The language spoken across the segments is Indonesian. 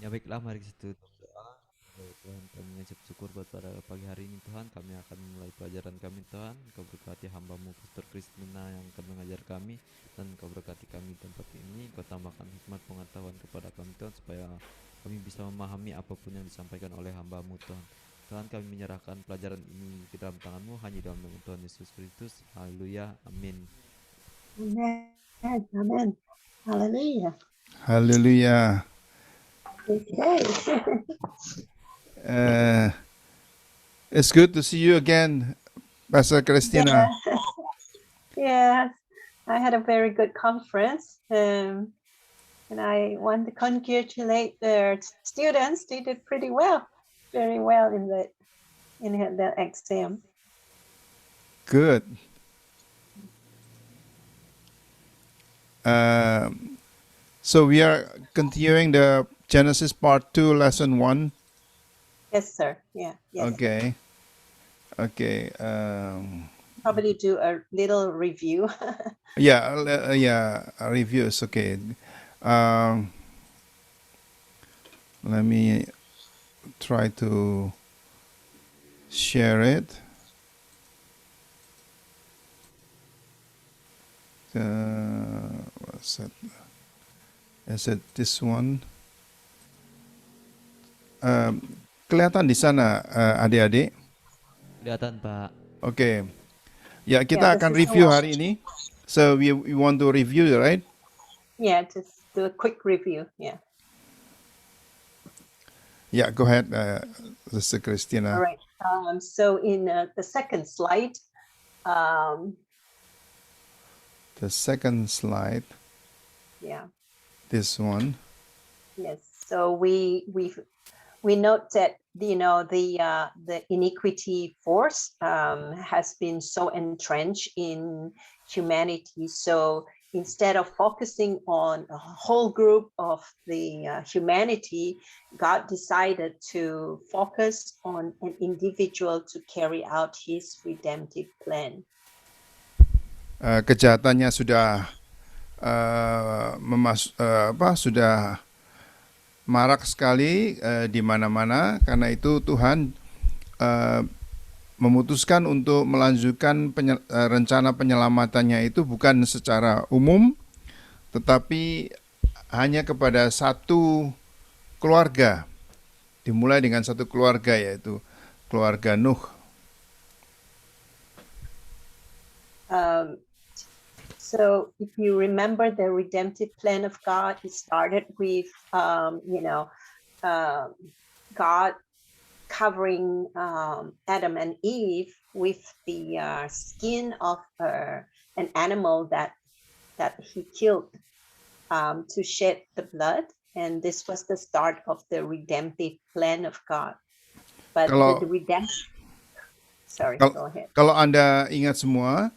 Ya baiklah, mari kita berdoa. Ya Tuhan, kami mengucap syukur buat pada pagi hari ini Tuhan. Kami akan memulai pelajaran kami Tuhan. Kau berkati hamba-Mu Pastor Kristina yang akan mengajar kami. Dan Kau berkati kami di tempat ini. Kau tambahkan hikmat pengetahuan kepada kami Tuhan, supaya kami bisa memahami apapun yang disampaikan oleh hamba-Mu Tuhan. Tuhan, kami menyerahkan pelajaran ini ke dalam tangan-Mu, hanya dalam nama Tuhan Yesus Kristus. Haleluya, amin. Amen. Amen. Hallelujah. Hallelujah. Okay. It's good to see you again, Pastor Christina. Yeah, I had a very good conference, and I want to congratulate the students. They did pretty well, very well in the exam. Good. So we are continuing the Genesis Part 2, Lesson 1. Yes, sir. Yeah. Yes. Okay. Probably do a little review. Yeah, a review is okay. Let me try to share it. What's it? Is it this one? Kelihatan di sana, adik-adik? Kelihatan, Pak. Oke. Ya, kita Yeah, akan this is review the hari ini. So we want to review, right? Yeah, just do a quick review. Yeah. Yeah, go ahead, Sister Christina. All right. So in the second slide, The second slide, yeah. this one. Yes. So we note that the iniquity force has been so entrenched in humanity. So instead of focusing on a whole group of the humanity, God decided to focus on an individual to carry out His redemptive plan. Kejahatannya sudah sudah marak sekali di mana-mana. Karena itu Tuhan memutuskan untuk melanjutkan rencana penyelamatannya itu bukan secara umum, tetapi hanya kepada satu keluarga. Dimulai dengan satu keluarga, yaitu keluarga Nuh. So if you remember the redemptive plan of God, it started with, God covering Adam and Eve with the skin of an animal that he killed to shed the blood. And this was the start of the redemptive plan of God. But the redemption... Sorry, go ahead. Kalau Anda ingat semua,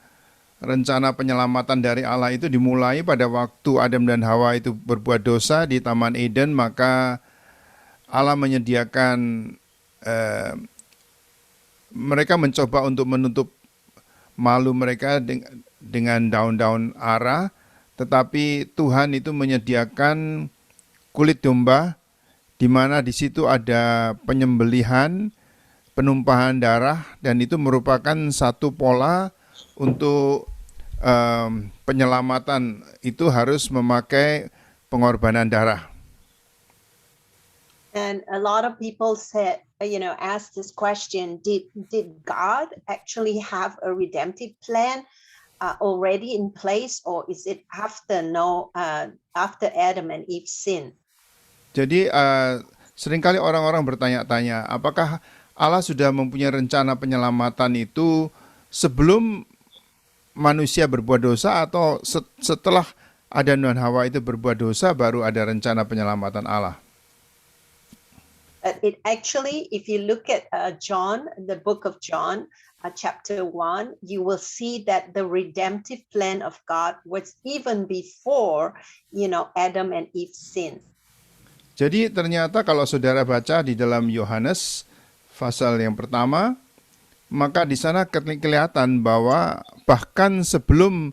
rencana penyelamatan dari Allah itu dimulai pada waktu Adam dan Hawa itu berbuat dosa di Taman Eden. Maka Allah menyediakan, mereka mencoba untuk menutup malu mereka dengan daun-daun ara, tetapi Tuhan itu menyediakan kulit domba, di mana di situ ada penyembelihan, penumpahan darah, dan itu merupakan satu pola untuk penyelamatan itu harus memakai pengorbanan darah. And a lot of people said, asked this question: Did God actually have a redemptive plan already in place, or is it after Adam and Eve sin? Jadi seringkali orang-orang bertanya-tanya, apakah Allah sudah mempunyai rencana penyelamatan itu sebelum manusia berbuat dosa, atau setelah Adam dan Hawa itu berbuat dosa baru ada rencana penyelamatan Allah? It actually, if you look at John, the book of John, chapter 1, you will see that the redemptive plan of God was even before, Adam and Eve sin. Jadi ternyata kalau saudara baca di dalam Yohanes pasal yang pertama, maka di sana kelihatan bahwa bahkan sebelum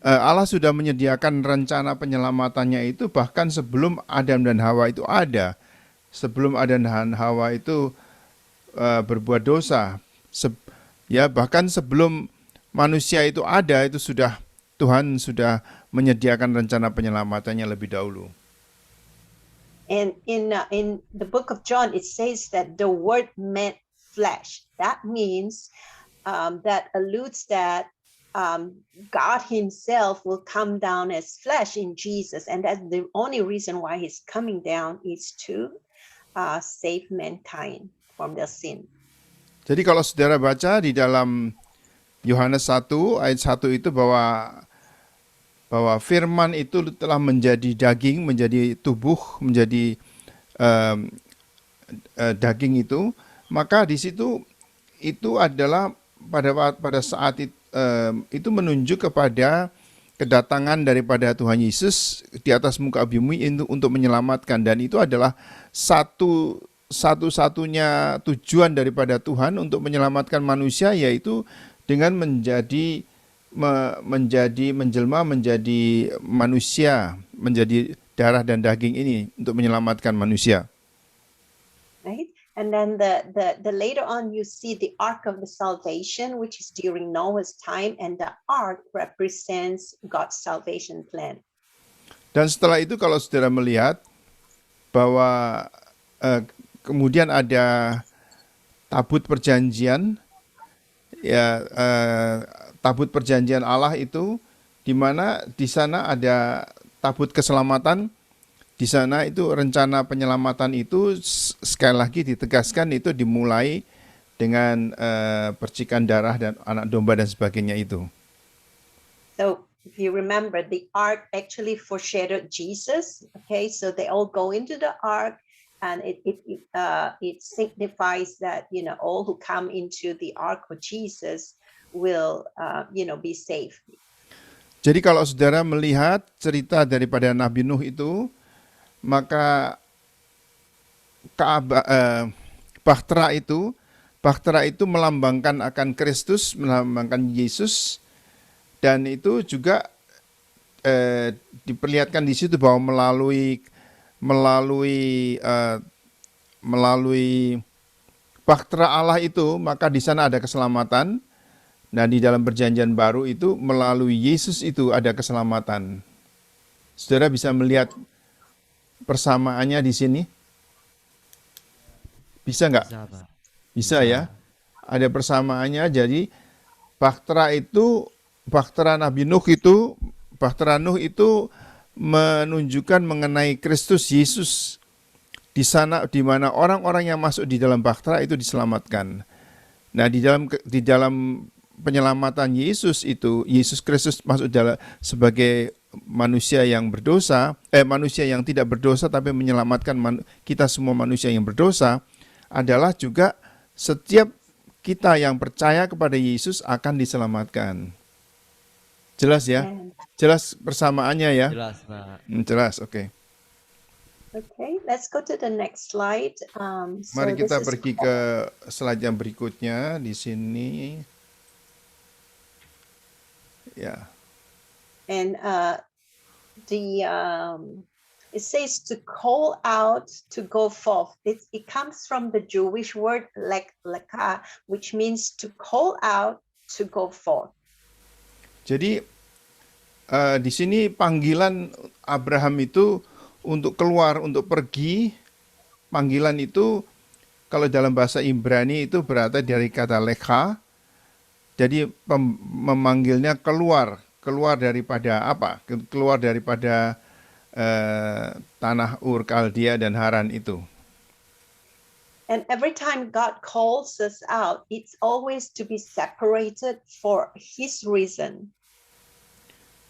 Allah sudah menyediakan rencana penyelamatannya itu, bahkan sebelum Adam dan Hawa itu ada. sebelum Adam dan Hawa itu berbuat dosa. Ya, bahkan sebelum manusia itu ada, itu Tuhan sudah menyediakan rencana penyelamatannya lebih dahulu. And in the book of John, it says that the word made flesh. That means that alludes that God himself will come down as flesh in Jesus. And that's the only reason why he's coming down is to save mankind from their sin. Jadi kalau saudara baca di dalam Yohanes 1 ayat 1 itu bahwa firman itu telah menjadi daging, menjadi tubuh, menjadi daging itu, maka di situ itu adalah pada saat itu menunjuk kepada kedatangan daripada Tuhan Yesus di atas muka bumi untuk menyelamatkan, dan itu adalah satu-satunya tujuan daripada Tuhan untuk menyelamatkan manusia, yaitu dengan menjelma menjadi manusia, menjadi darah dan daging ini untuk menyelamatkan manusia. Right? And then the later on you see the ark of the salvation, which is during Noah's time, and the ark represents God's salvation plan. Dan setelah itu kalau saudara melihat bahwa kemudian ada tabut perjanjian, ya, tabut perjanjian Allah itu, di mana di sana ada tabut keselamatan. Di sana itu rencana penyelamatan itu sekali lagi ditegaskan, itu dimulai dengan percikan darah dan anak domba dan sebagainya itu. So if you remember, the ark actually foreshadowed Jesus. Okay, so they all go into the ark, and it signifies that all who come into the ark of Jesus will be safe. Jadi kalau saudara melihat cerita daripada Nabi Nuh itu, maka Bahtera itu melambangkan akan Kristus, melambangkan Yesus, dan itu juga diperlihatkan di situ bahwa melalui Bahtera Allah itu, maka di sana ada keselamatan. Nah, di dalam perjanjian baru itu melalui Yesus itu ada keselamatan. Saudara bisa melihat persamaannya di sini? Bisa nggak? Bisa, Pak. Bisa ya. Ada persamaannya. Jadi Bahtera Nuh itu menunjukkan mengenai Kristus Yesus. Di sana, di mana orang-orang yang masuk di dalam Bahtera itu diselamatkan. Nah, di dalam penyelamatan Yesus itu, Yesus Kristus masuk sebagai manusia yang berdosa, manusia yang tidak berdosa tapi menyelamatkan kita semua manusia yang berdosa, adalah juga setiap kita yang percaya kepada Yesus akan diselamatkan. Jelas ya? Jelas persamaannya ya? Jelas, Pak. Jelas, oke. Okay, let's go to the next slide. Mari kita pergi ke slide yang berikutnya di sini. Ya. And it says to call out, to go forth. It comes from the Jewish word leka, which means to call out, to go forth. Jadi di sini panggilan Abraham itu untuk keluar, untuk pergi. Panggilan itu kalau dalam bahasa Ibrani itu berarti dari kata leka. Jadi memanggilnya keluar daripada apa? Keluar daripada tanah Ur, Kaldea dan Haran itu. And every time God calls us out, it's always to be separated for His reason.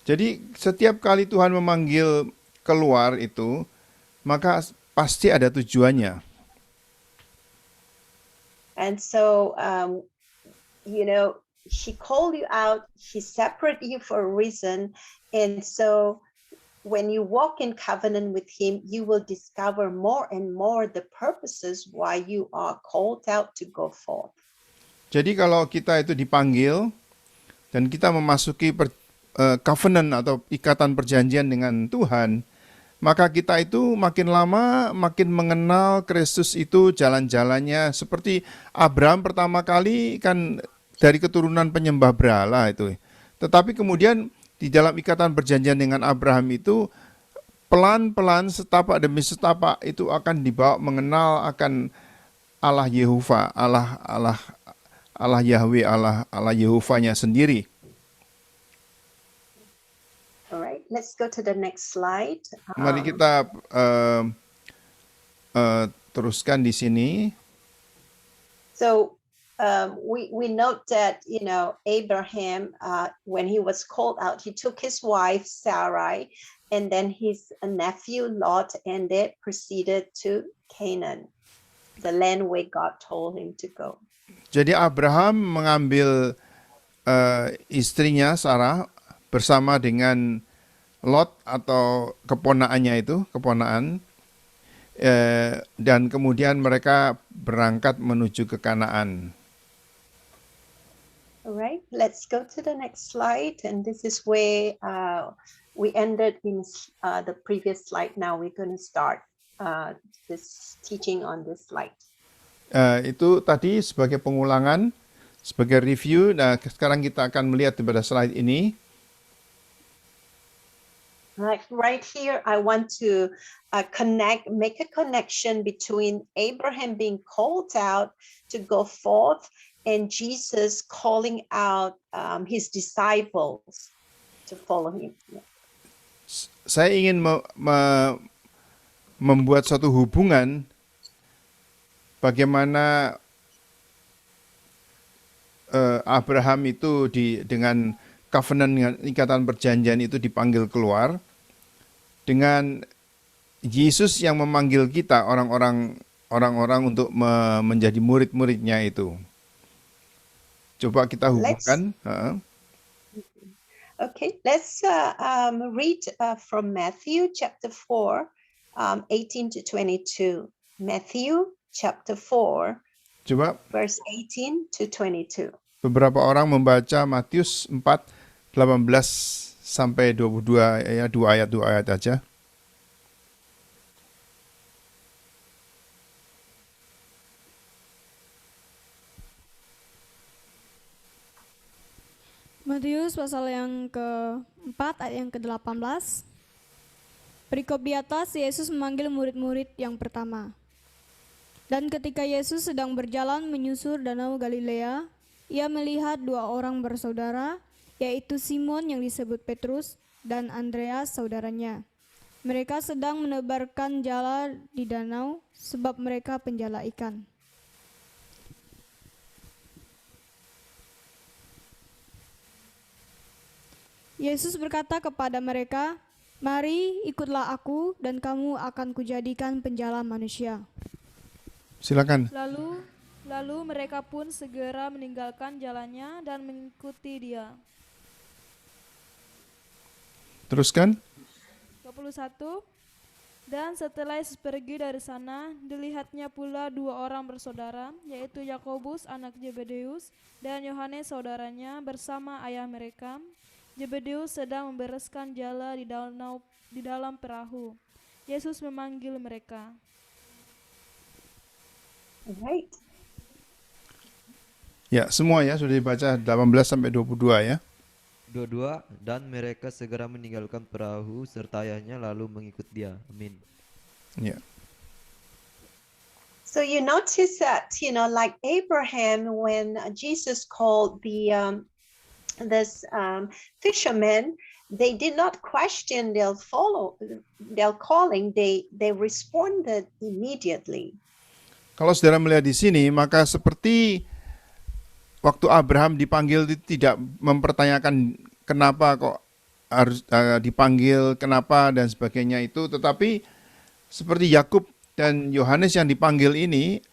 Jadi setiap kali Tuhan memanggil keluar itu, maka pasti ada tujuannya. And so, He called you out, He separated you for a reason. And so when you walk in covenant with Him, you will discover more and more the purposes why you are called out to go forth. Jadi kalau kita itu dipanggil dan kita memasuki covenant atau ikatan perjanjian dengan Tuhan, maka kita itu makin lama makin mengenal Kristus itu jalan-jalannya. Seperti Abraham pertama kali kan dari keturunan penyembah berhala itu. Tetapi kemudian di dalam ikatan perjanjian dengan Abraham itu pelan-pelan setapak demi setapak itu akan dibawa mengenal akan Allah Yehova, Allah Yahweh, Allah Yehovanya sendiri. All right, let's go to the next slide. Mari kita teruskan di sini. So we note that, you know, Abraham, when he was called out, he took his wife Sarai and then his nephew Lot, and they proceeded to Canaan, the land where God told him to go. Jadi Abraham mengambil istrinya Sarah bersama dengan Lot atau keponaannya itu, keponaan, dan kemudian mereka berangkat menuju ke Kanaan. All right, let's go to the next slide. And this is where we ended in the previous slide. Now we're going to start this teaching on this slide. Itu tadi sebagai pengulangan, sebagai review. Nah, sekarang kita akan melihat pada slide ini. Right here, I want to make a connection between Abraham being called out to go forth and Jesus calling out his disciples to follow him. Saya ingin membuat suatu hubungan bagaimana Abraham itu dengan covenant, dengan ikatan perjanjian itu dipanggil keluar, dengan Yesus yang memanggil kita orang-orang untuk menjadi murid-muridnya itu. Coba kita hubungkan. Okay, let's read from Matthew chapter 4, 18 to 22. Matthew chapter 4, Coba verse 18 to 22. beberapa orang membaca Matius 4, 18 sampai 22, ya, dua ayat aja. Matius pasal yang ke-4 ayat yang ke-18. Perikop di atas, Yesus memanggil murid-murid yang pertama. Dan ketika Yesus sedang berjalan menyusur danau Galilea, ia melihat dua orang bersaudara, yaitu Simon yang disebut Petrus dan Andreas saudaranya. Mereka sedang menebarkan jala di danau sebab mereka penjala ikan. Yesus berkata kepada mereka, "Mari ikutlah aku dan kamu akan kujadikan penjala manusia." Silakan. Lalu mereka pun segera meninggalkan jalannya dan mengikuti dia. Teruskan. 21. Dan setelah Yesus pergi dari sana, dilihatnya pula dua orang bersaudara, yaitu Yakobus anak Zebedeus dan Yohanes saudaranya bersama ayah mereka. Zebedeus sedang membereskan jala di dalam perahu. Yesus memanggil mereka. Right. Ya, semua ya sudah dibaca 18 sampai 22 ya. 22, dan mereka segera meninggalkan perahu serta ayahnya lalu mengikut dia. Amin. Ya. So you notice that, you know, like Abraham, when Jesus called this fishermen, they did not question their calling. They responded immediately. Kalau saudara melihat di sini, maka seperti waktu Abraham dipanggil tidak mempertanyakan kenapa kok harus dipanggil, kenapa dan sebagainya itu, tetapi seperti Yakub dan Yohanes yang dipanggil ini,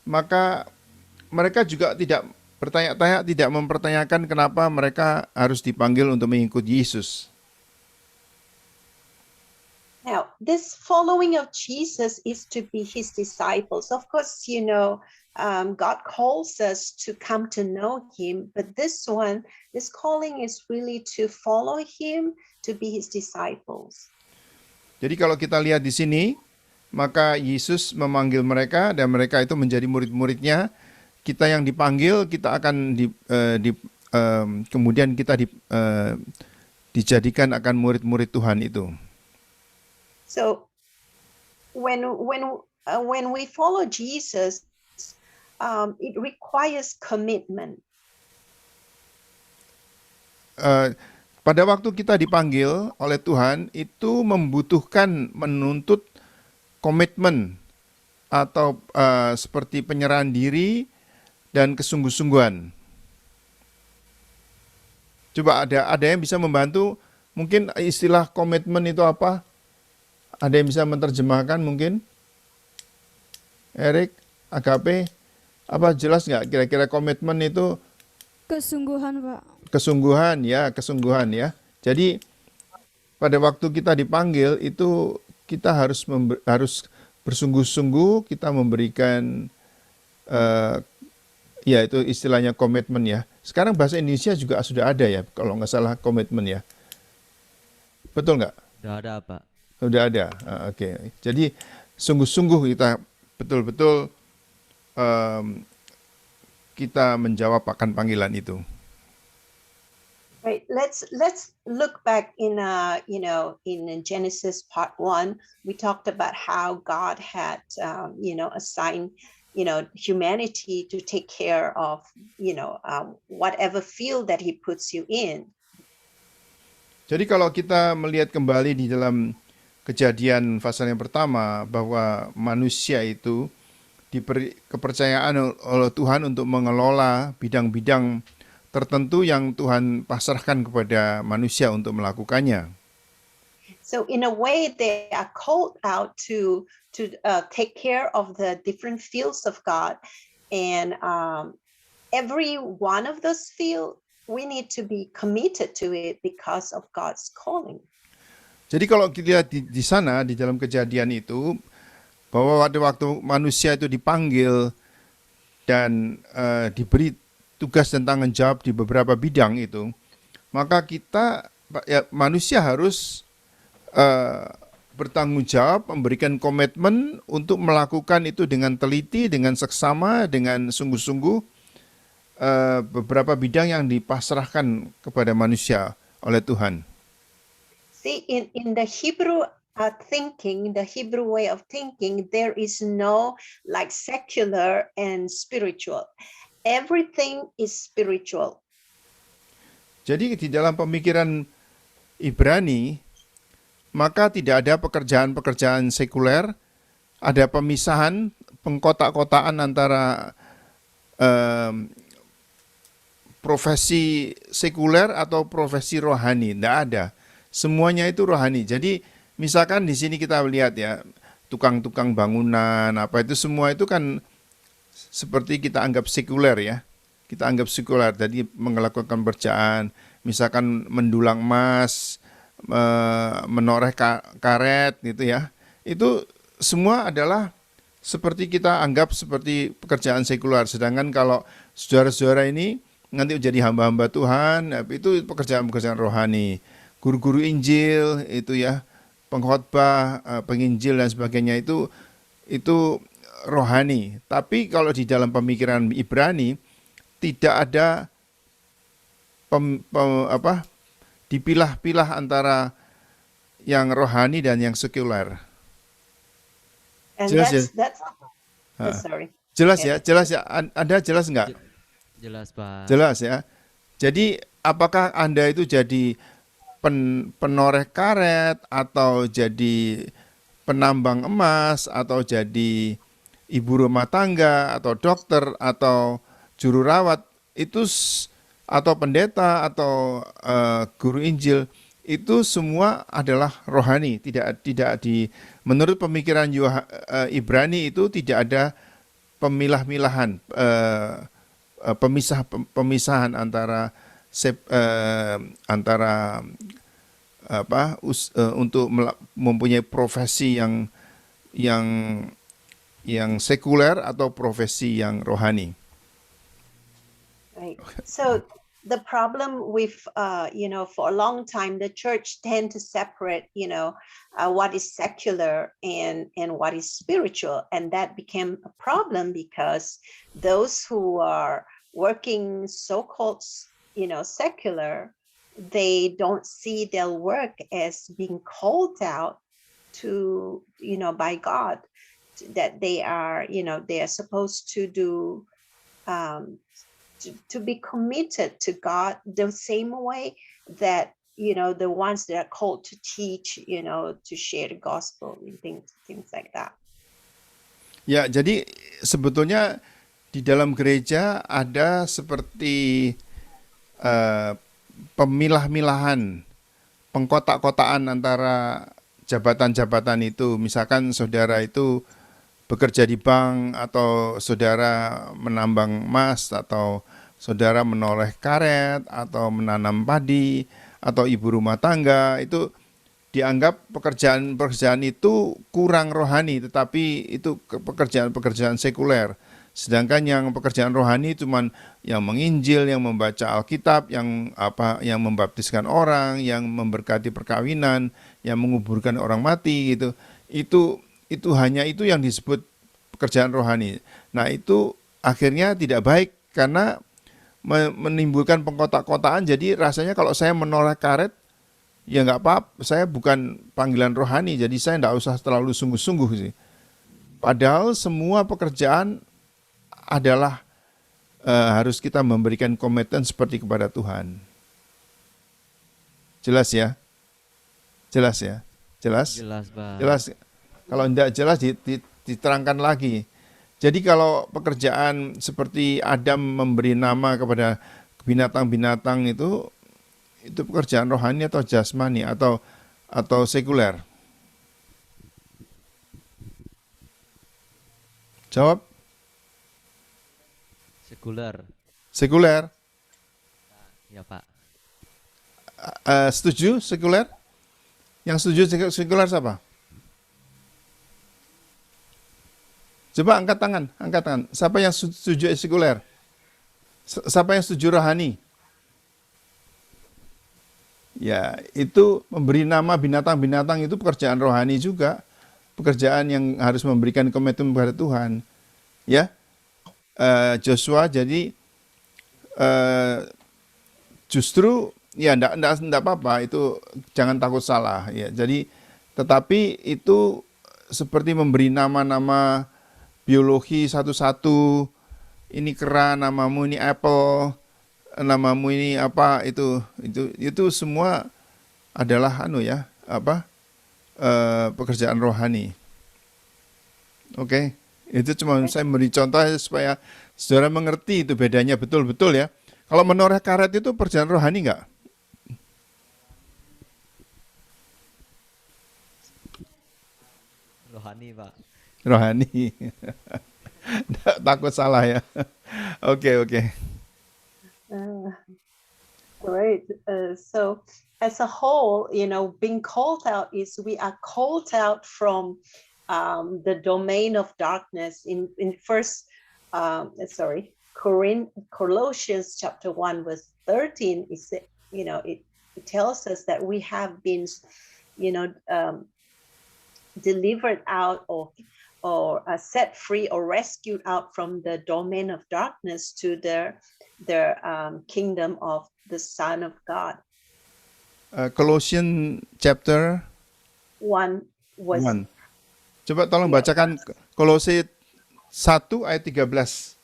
maka mereka juga tidak bertanya-tanya, tidak mempertanyakan kenapa mereka harus dipanggil untuk mengikuti Yesus. Now, this following of Jesus is to be his disciples. Of course, you know, God calls us to come to know him, but this calling is really to follow him, to be his disciples. Jadi kalau kita lihat di sini, maka Yesus memanggil mereka dan mereka itu menjadi murid-muridnya. Kita yang dipanggil, kita akan kemudian kita dijadikan akan murid-murid Tuhan itu. So when we follow Jesus, it requires commitment. Pada waktu kita dipanggil oleh Tuhan, itu membutuhkan menuntut komitmen atau seperti penyerahan diri dan kesungguh-sungguhan. Coba ada yang bisa membantu, mungkin istilah komitmen itu apa? Ada yang bisa menerjemahkan mungkin? Erik, Agape, apa jelas nggak kira-kira komitmen itu? Kesungguhan, Pak. Kesungguhan ya. Jadi pada waktu kita dipanggil itu kita harus bersungguh-sungguh, kita memberikan ya itu istilahnya komitmen ya. Sekarang bahasa Indonesia juga sudah ada ya, kalau nggak salah komitmen ya. Betul nggak? Udah ada, Pak. Sudah ada. Oke. Jadi sungguh-sungguh kita betul-betul kita menjawab akan panggilan itu. Right. Let's look back in in Genesis part 1. We talked about how God had assigned humanity to take care of whatever field that He puts you in. Jadi kalau kita melihat kembali di dalam Kejadian pasal yang pertama, bahwa manusia itu diberi kepercayaan oleh Tuhan untuk mengelola bidang-bidang tertentu yang Tuhan pasrahkan kepada manusia untuk melakukannya. So in a way, they are called out to take care of the different fields of God, and every one of those fields we need to be committed to it because of God's calling. Jadi kalau kita lihat di sana di dalam Kejadian itu, bahwa pada waktu manusia itu dipanggil dan diberi tugas dan tanggung jawab di beberapa bidang itu, maka kita manusia harus bertanggung jawab, memberikan komitmen untuk melakukan itu dengan teliti, dengan seksama, dengan sungguh-sungguh beberapa bidang yang dipasrahkan kepada manusia oleh Tuhan. See, in the Hebrew thinking, the Hebrew way of thinking, there is no like secular and spiritual. Everything is spiritual. Jadi di dalam pemikiran Ibrani, maka tidak ada pekerjaan-pekerjaan sekuler, ada pemisahan, pengkotak-kotaan antara profesi sekuler atau profesi rohani. Tidak ada. Semuanya itu rohani. Jadi misalkan di sini kita lihat ya, tukang-tukang bangunan, apa itu semua itu kan seperti kita anggap sekuler ya. Kita anggap sekuler, jadi melakukan pekerjaan, misalkan mendulang emas, menoreh karet gitu ya. Itu semua adalah seperti kita anggap seperti pekerjaan sekuler. Sedangkan kalau saudara-saudara ini nanti jadi hamba-hamba Tuhan, itu pekerjaan-pekerjaan rohani. Guru-guru Injil itu ya, pengkhotbah, penginjil dan sebagainya itu rohani. Tapi kalau di dalam pemikiran Ibrani tidak ada dipilah-pilah antara yang rohani dan yang sekuler. And Jelas that's ya? sorry. Jelas ya. Anda jelas nggak? Jelas, Pak. Jelas ya. Jadi apakah Anda itu jadi penoreh karet atau jadi penambang emas atau jadi ibu rumah tangga atau dokter atau juru rawat itu atau pendeta atau guru Injil, itu semua adalah rohani. Tidak menurut pemikiran Ibrani itu tidak ada pemilah-milahan, pemisahan antara untuk mempunyai profesi yang sekuler atau profesi yang rohani. Right. So the problem with for a long time the church tend to separate what is secular and what is spiritual, and that became a problem because those who are working so-called secular, they don't see their work as being called out to by God, that they are supposed to do to be committed to God the same way that the ones that are called to teach, to share the gospel and things like that. Ya, jadi sebetulnya di dalam gereja ada seperti pemilah-milahan, pengkotak-kotaan antara jabatan-jabatan itu. Misalkan saudara itu bekerja di bank, atau saudara menambang emas, atau saudara menoleh karet, atau menanam padi, atau ibu rumah tangga, itu dianggap pekerjaan-pekerjaan itu kurang rohani, tetapi itu pekerjaan-pekerjaan sekuler. Sedangkan yang pekerjaan rohani cuman yang menginjil, yang membaca Alkitab, yang membaptiskan orang, yang memberkati perkawinan, yang menguburkan orang mati gitu. Itu hanya itu yang disebut pekerjaan rohani. Nah, itu akhirnya tidak baik karena menimbulkan pengkotak-kotaan. Jadi rasanya kalau saya menoleh karet, ya nggak apa-apa, saya bukan panggilan rohani, jadi saya nggak usah terlalu sungguh-sungguh sih. Padahal semua pekerjaan adalah harus kita memberikan komitmen seperti kepada Tuhan. Jelas ya? Jelas ya? Jelas? Jelas, Pak. Jelas. Kalau tidak jelas diterangkan lagi. Jadi kalau pekerjaan seperti Adam memberi nama kepada binatang-binatang itu pekerjaan rohani atau jasmani atau sekuler? Jawab. Sekuler. Sekuler. Ya, Pak. Setuju sekuler? Yang setuju sekuler siapa? Coba angkat tangan. Siapa yang setuju sekuler? Siapa yang setuju rohani? Ya, itu memberi nama binatang-binatang itu pekerjaan rohani juga. Pekerjaan yang harus memberikan komitmen kepada Tuhan. Ya, Joshua jadi justru ya enggak apa-apa, itu jangan takut salah ya. Jadi tetapi itu seperti memberi nama-nama biologi satu-satu. Ini kera, namamu ini apple, namamu ini apa, itu semua adalah pekerjaan rohani. Oke. Itu cuma saya beri contoh supaya saudara mengerti itu bedanya betul-betul ya. Kalau menoreh karet itu pekerjaan rohani enggak? Rohani, Pak. Rohani. Takut salah ya. Oke. Great. So as a whole, being called out is we are called out from the domain of darkness. In Colossians chapter 1 verse 13, it tells us that we have been delivered out or set free or rescued out from the domain of darkness to the kingdom of the Son of God. Colossians chapter 1 was 1. Coba tolong bacakan Kolose 1 ayat 13.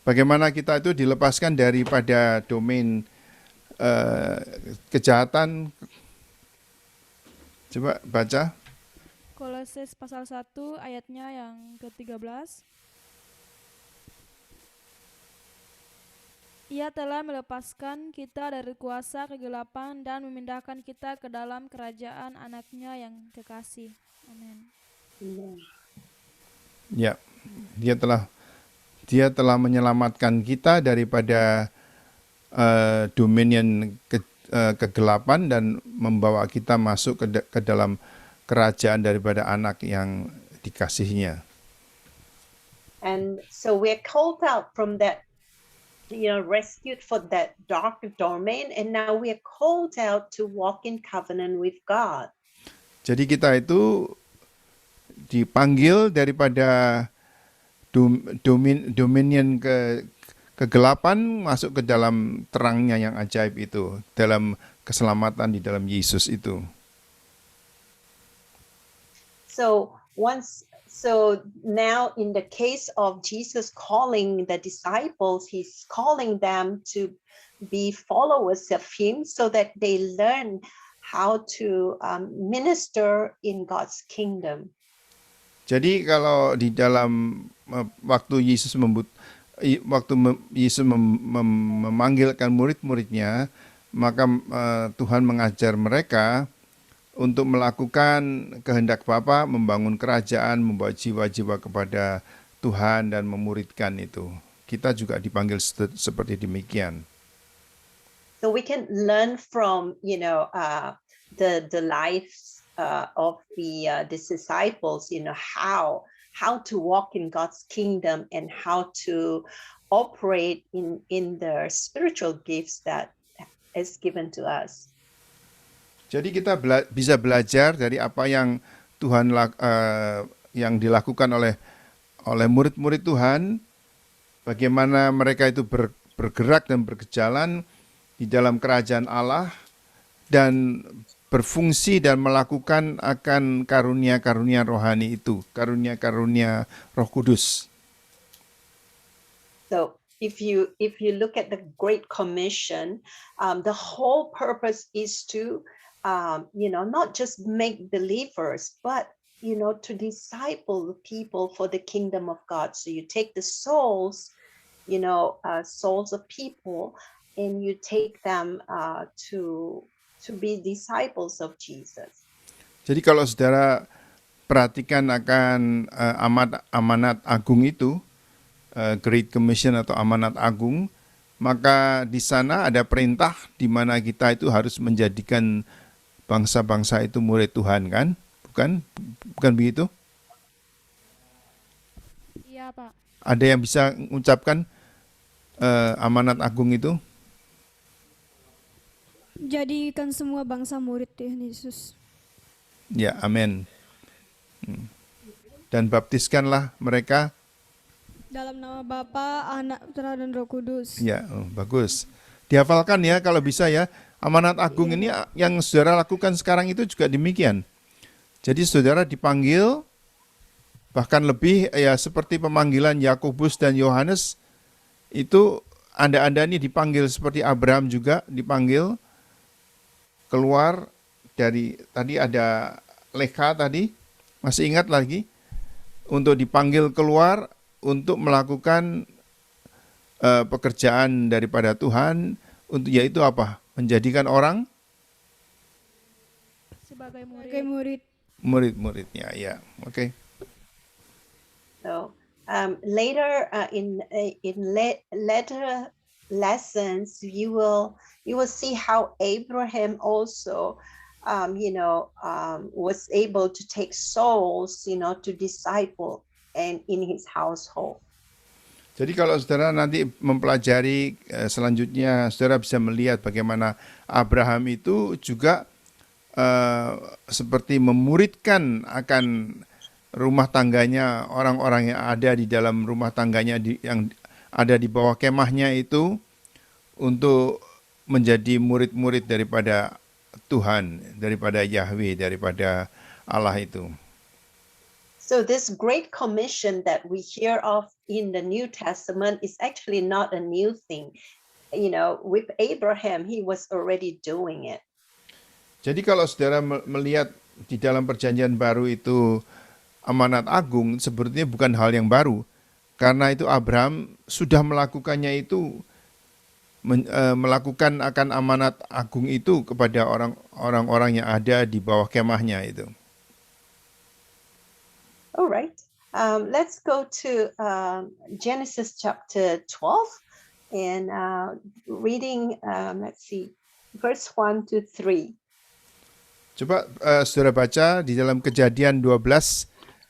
Bagaimana kita itu dilepaskan daripada domain kejahatan. Coba baca. Kolose pasal 1 ayatnya yang ke-13. Ia telah melepaskan kita dari kuasa kegelapan dan memindahkan kita ke dalam kerajaan anaknya yang kekasih. Amin. Ya, dia telah menyelamatkan kita daripada dominion kegelapan dan membawa kita masuk ke dalam kerajaan daripada anak yang dikasihinya. And so we're called out from that rescued for that dark domain, and now we are called out to walk in covenant with God. Jadi kita itu dipanggil daripada dominion kegelapan masuk ke dalam terangnya yang ajaib itu, dalam keselamatan di dalam Yesus itu. So now in the case of Jesus calling the disciples, he's calling them to be followers of him so that they learn how to minister in God's kingdom. Jadi kalau di dalam waktu Yesus memanggilkan murid-muridnya, maka Tuhan mengajar mereka untuk melakukan kehendak Bapa, membangun kerajaan, membawa jiwa-jiwa kepada Tuhan dan memuridkan itu. Kita juga dipanggil seperti demikian. So we can learn from, the lives of the disciples, how to walk in God's kingdom and how to operate in the spiritual gifts that is given to us. Jadi kita bisa belajar dari apa yang Tuhan yang dilakukan oleh murid-murid Tuhan, bagaimana mereka itu bergerak dan berjalan di dalam kerajaan Allah dan berfungsi dan melakukan akan karunia-karunia rohani itu, karunia-karunia Roh Kudus. So if you look at the Great Commission, the whole purpose is to not just make believers, but to disciple the people for the kingdom of God. So you take the souls, souls of people, and you take them to be disciples of Jesus. Jadi kalau saudara perhatikan akan amanat agung itu, Great Commission atau amanat agung, maka di sana ada perintah di mana kita itu harus menjadikan bangsa-bangsa itu murid Tuhan, kan? Bukan begitu? Iya, Pak. Ada yang bisa mengucapkan amanat agung itu? Jadikan semua bangsa murid Tuhan Yesus. Ya, amin. Dan baptiskanlah mereka Dalam nama Bapa, Anak, Putra, dan Roh Kudus. Ya, bagus. Dihafalkan ya kalau bisa ya. Amanat agung ini yang saudara lakukan sekarang itu juga demikian. Jadi saudara dipanggil, bahkan lebih ya seperti pemanggilan Yakobus dan Yohanes, itu Anda ini dipanggil seperti Abraham juga dipanggil keluar dari, tadi ada Leha tadi, masih ingat lagi, untuk dipanggil keluar untuk melakukan pekerjaan daripada Tuhan, untuk yaitu apa? Menjadikan orang Sebagai Sebagai murid. murid-muridnya, ya. Oke. So later in later lessons, you will see how Abraham also, was able to take souls, to disciple and in his household. Jadi kalau saudara nanti mempelajari selanjutnya, saudara bisa melihat bagaimana Abraham itu juga seperti memuridkan akan rumah tangganya, orang-orang yang ada di dalam rumah tangganya yang ada di bawah kemahnya itu untuk menjadi murid-murid daripada Tuhan, daripada Yahweh, daripada Allah itu. So this great commission that we hear of in the New Testament is actually not a new thing. With Abraham, he was already doing it. Jadi kalau saudara melihat di dalam perjanjian baru itu amanat agung, sebenarnya bukan hal yang baru. Karena itu Abraham sudah melakukannya itu, melakukan akan amanat agung itu kepada orang-orang yang ada di bawah kemahnya itu. All right. Let's go to Genesis chapter 12 and reading, let's see, verse 1 to 3. Coba saudara baca di dalam Kejadian 12,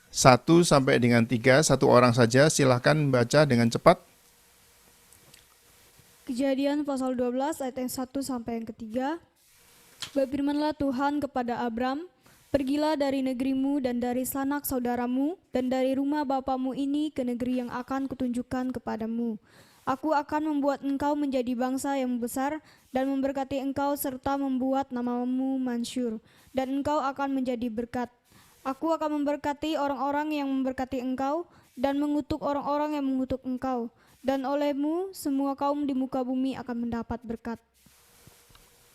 1 sampai dengan 3, satu orang saja, silahkan baca dengan cepat. Kejadian pasal 12 ayat yang 1 sampai yang ketiga. Berfirmanlah Tuhan kepada Abram, pergilah dari negerimu dan dari sanak saudaramu dan dari rumah bapamu ini ke negeri yang akan kutunjukkan kepadamu. Aku akan membuat engkau menjadi bangsa yang besar dan memberkati engkau serta membuat namamu masyhur, dan engkau akan menjadi berkat. Aku akan memberkati orang-orang yang memberkati engkau dan mengutuk orang-orang yang mengutuk engkau. Dan olehmu semua kaum di muka bumi akan mendapat berkat.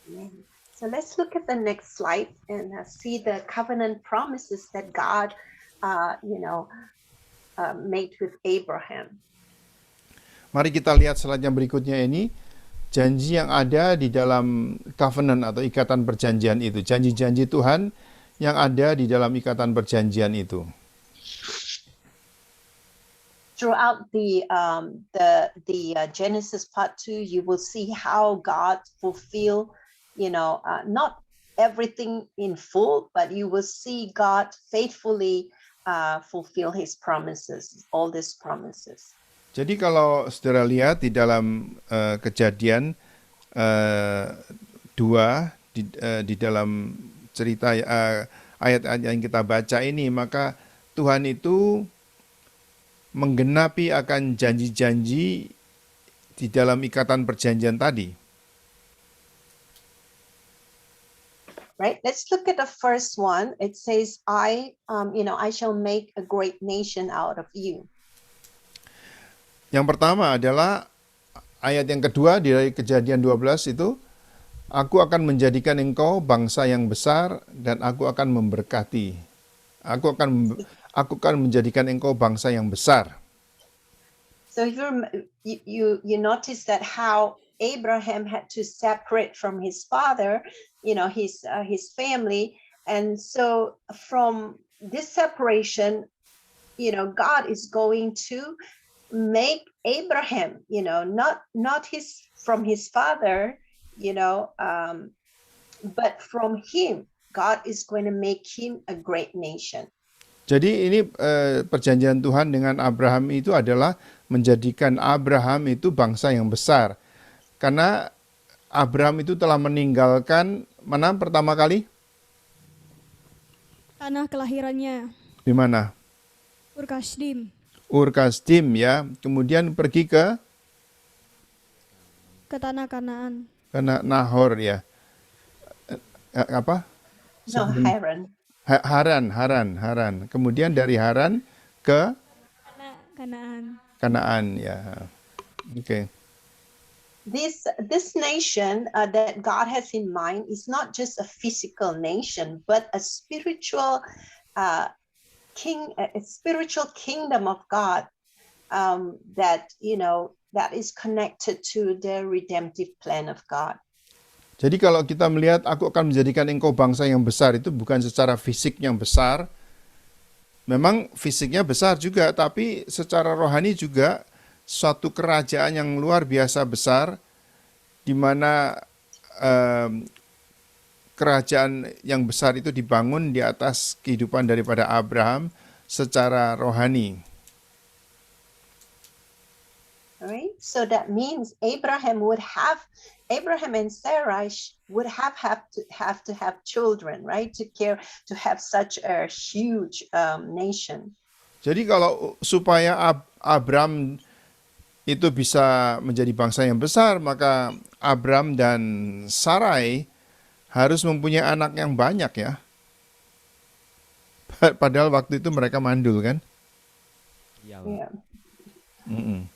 Amen. So let's look at the next slide and see the covenant promises that God, made with Abraham. Mari kita lihat slide yang berikutnya ini, janji yang ada di dalam covenant atau ikatan perjanjian itu, janji-janji Tuhan yang ada di dalam ikatan perjanjian itu. Throughout the Genesis part 2, you will see how God fulfill, not everything in full, but you will see God faithfully fulfill His promises, all these promises. Jadi kalau saudara lihat di dalam Kejadian 2 di dalam cerita ayat-ayat yang kita baca ini, maka Tuhan itu menggenapi akan janji-janji di dalam ikatan perjanjian tadi. Right. Let's look at the first one. It says, I shall make a great nation out of you. Yang pertama adalah ayat yang kedua dari Kejadian 12 itu, aku akan menjadikan engkau bangsa yang besar dan aku akan memberkati. Aku akan menjadikan engkau bangsa yang besar. So if you notice that how Abraham had to separate from his father, his family, and so from this separation, God is going to make Abraham, not from his father, but from him. God is going to make him a great nation. Jadi ini perjanjian Tuhan dengan Abraham itu adalah menjadikan Abraham itu bangsa yang besar. Karena Abraham itu telah meninggalkan mana pertama kali? Tanah kelahirannya, Di mana? Ur Kasdim, Ur Kasdim ya. Kemudian pergi ke ke tanah Kanaan. Nahor ya. Apa? No, Haran. Haran. Kemudian dari Haran ke Kanaan. Kanaan ya. Oke. This nation that God has in mind is not just a physical nation, but a spiritual a spiritual kingdom of God that is connected to the redemptive plan of God. Jadi kalau kita melihat aku akan menjadikan engkau bangsa yang besar, itu bukan secara fisik yang besar. Memang fisiknya besar juga, tapi secara rohani juga suatu kerajaan yang luar biasa besar, di mana kerajaan yang besar itu dibangun di atas kehidupan daripada Abraham secara rohani. Right? So that means Abraham and Sarah would have to have children, right? To have such a huge nation. Jadi kalau supaya Abraham itu bisa menjadi bangsa yang besar, maka Abraham dan Sarai harus mempunyai anak yang banyak ya. Padahal waktu itu mereka mandul kan? Iya. Yeah. Mm-mm.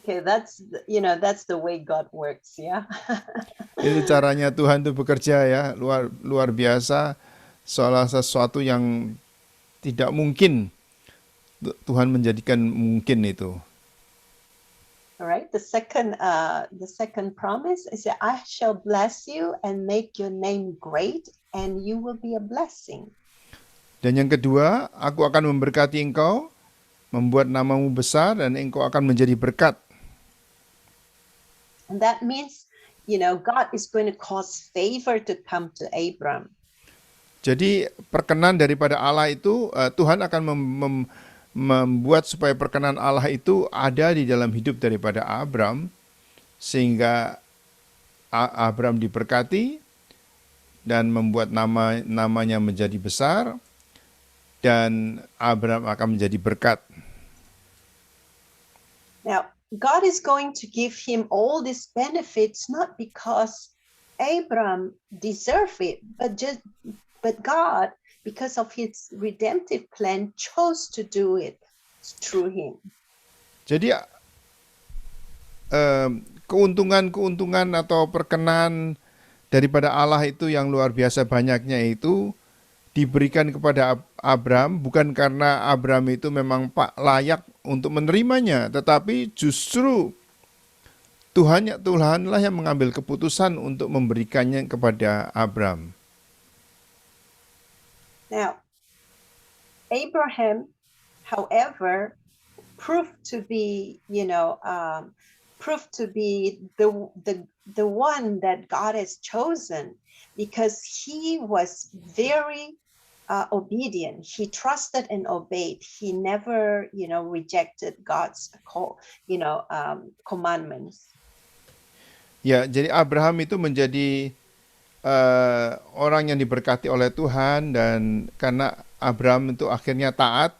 Okay, that's the way God works, ya. Itu caranya Tuhan itu bekerja ya, luar biasa, seolah sesuatu yang tidak mungkin Tuhan menjadikan mungkin itu. Alright, the second promise is that I shall bless you and make your name great, and you will be a blessing. Dan yang kedua, aku akan memberkati engkau, membuat namamu besar, dan engkau akan menjadi berkat. And that means, God is going to cause favor to come to Abram. Jadi perkenan daripada Allah itu Tuhan akan membuat supaya perkenan Allah itu ada di dalam hidup daripada Abram, sehingga Abram diberkati dan membuat namanya menjadi besar, dan Abram akan menjadi berkat. Now, God is going to give him all these benefits not because Abram deserved it, but God, because of his redemptive plan, chose to do it through him. Jadi keuntungan atau perkenan daripada Allah itu yang luar biasa banyaknya itu diberikan kepada Abram bukan karena Abram itu memang layak untuk menerimanya, tetapi justru Tuhanlah yang mengambil keputusan untuk memberikannya kepada Abram. Now, Abraham, however, proved to be, the one that God has chosen because he was very obedient. He trusted and obeyed. He never, rejected God's commandments. Ya, jadi Abraham itu menjadi orang yang diberkati oleh Tuhan, dan karena Abraham itu akhirnya taat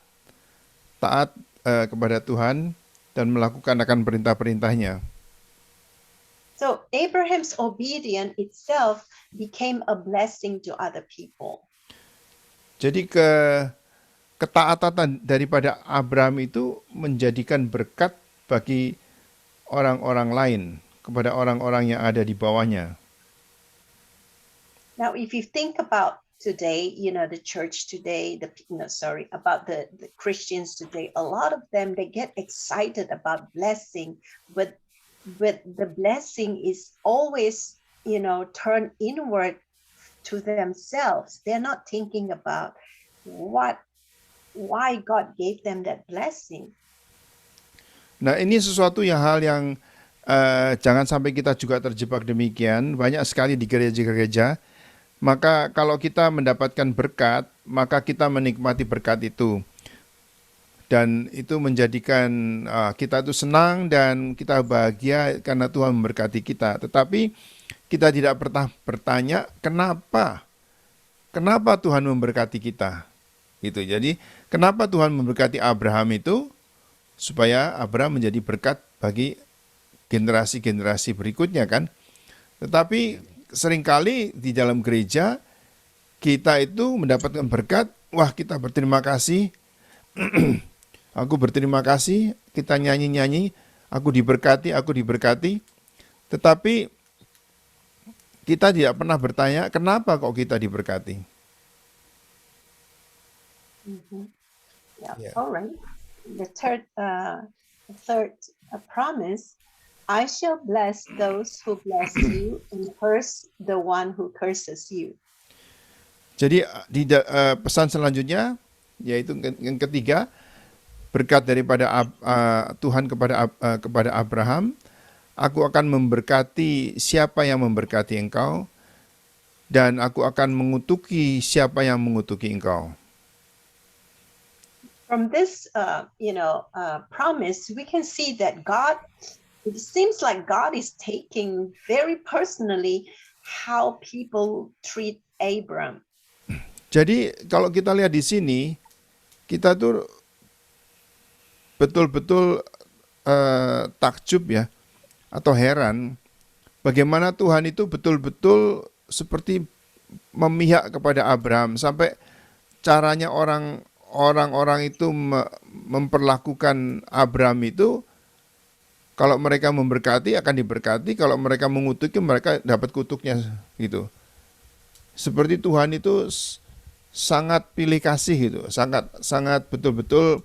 kepada Tuhan dan melakukan akan perintah-perintahnya. So Abraham's obedience itself became a blessing to other people. Jadi ketaatan daripada Abraham itu menjadikan berkat bagi orang-orang lain, kepada orang-orang yang ada di bawahnya. Now, if you think about today, the church today, about the Christians today, a lot of them, they get excited about blessing, but the blessing is always, turned inward to themselves. They're not thinking about why God gave them that blessing. Nah, ini sesuatu hal yang jangan sampai kita juga terjebak demikian. Banyak sekali di gereja-gereja, maka kalau kita mendapatkan berkat, maka kita menikmati berkat itu. Dan itu menjadikan kita itu senang dan kita bahagia karena Tuhan memberkati kita. Tetapi kita tidak pernah bertanya kenapa Tuhan memberkati kita. Gitu. Jadi kenapa Tuhan memberkati Abraham itu? Supaya Abraham menjadi berkat bagi generasi-generasi berikutnya kan. Tetapi seringkali di dalam gereja kita itu mendapatkan berkat, wah kita berterima kasih, aku berterima kasih, kita nyanyi-nyanyi, aku diberkati, tetapi kita tidak pernah bertanya kenapa kok kita diberkati. Mm-hmm. Yeah. All right. The third promise, I shall bless those who bless you and curse the one who curses you. Jadi di pesan selanjutnya, yaitu yang ketiga, berkat daripada Tuhan kepada Abraham, aku akan memberkati siapa yang memberkati engkau, dan aku akan mengutuki siapa yang mengutuki engkau. From this, promise, we can see that it seems like God is taking very personally how people treat Abram. Jadi kalau kita lihat di sini, kita tuh betul-betul takjub ya, atau heran bagaimana Tuhan itu betul-betul seperti memihak kepada Abraham, sampai caranya orang-orang itu memperlakukan Abraham itu, kalau mereka memberkati akan diberkati, kalau mereka mengutuki mereka dapat kutuknya gitu. Seperti Tuhan itu sangat pilih kasih gitu, sangat betul-betul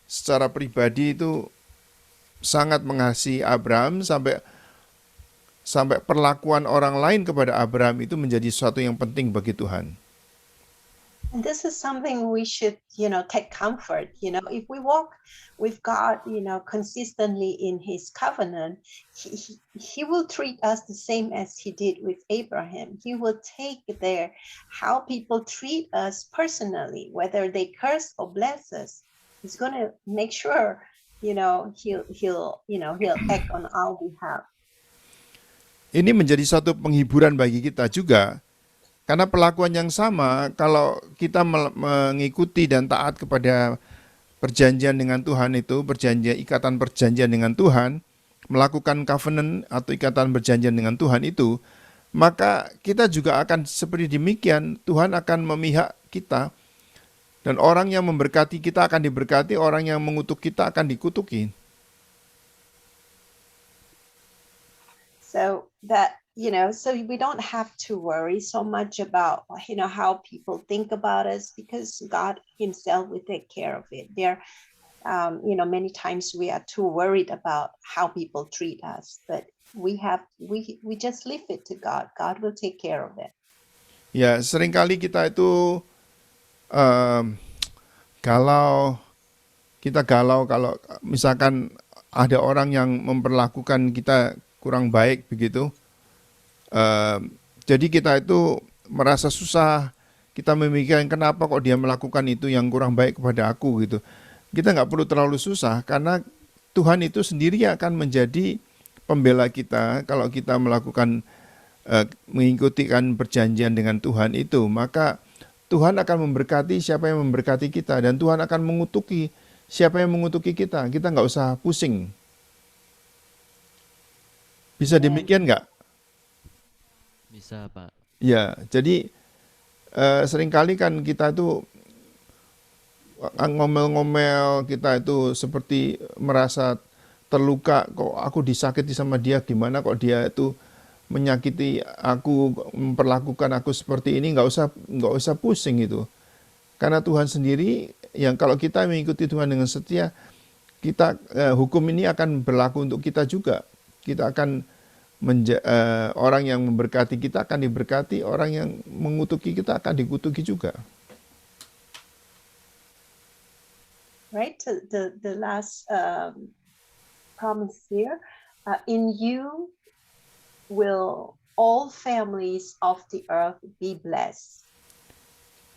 secara pribadi itu sangat mengasihi Abraham, sampai perlakuan orang lain kepada Abraham itu menjadi sesuatu yang penting bagi Tuhan. And this is something we should, take comfort. If we walk with God, consistently in His covenant, He will treat us the same as He did with Abraham. He will take how people treat us personally, whether they curse or bless us. He's going to make sure, he'll act on our behalf. Ini menjadi satu penghiburan bagi kita juga, karena perlakuan yang sama kalau kita mengikuti dan taat kepada perjanjian dengan Tuhan itu, ikatan perjanjian dengan Tuhan, melakukan covenant atau ikatan perjanjian dengan Tuhan itu, maka kita juga akan seperti demikian. Tuhan akan memihak kita, dan orang yang memberkati kita akan diberkati, orang yang mengutuk kita akan dikutuki. So so we don't have to worry so much about, how people think about us, because God himself will take care of it. Many times we are too worried about how people treat us, but we just leave it to God. God will take care of it. Ya, seringkali kita itu galau kalau misalkan ada orang yang memperlakukan kita kurang baik begitu. Jadi kita itu merasa susah, kita memikirkan kenapa kok dia melakukan itu yang kurang baik kepada aku gitu. Kita nggak perlu terlalu susah, karena Tuhan itu sendiri akan menjadi pembela kita. Kalau kita melakukan mengikuti perjanjian dengan Tuhan itu, maka Tuhan akan memberkati siapa yang memberkati kita, dan Tuhan akan mengutuki siapa yang mengutuki kita. Kita nggak usah pusing. Bisa demikian nggak? Bisa, Pak. Ya, jadi seringkali kan kita itu ngomel-ngomel, kita itu seperti merasa terluka, kok aku disakiti sama dia, gimana kok dia itu menyakiti aku, memperlakukan aku seperti ini. Nggak usah pusing itu. Karena Tuhan sendiri, yang kalau kita mengikuti Tuhan dengan setia, kita hukum ini akan berlaku untuk kita juga. Kita akan orang yang memberkati kita akan diberkati, orang yang mengutuki kita akan dikutuki juga. Right. The last promise here, in you will all families of the earth be blessed.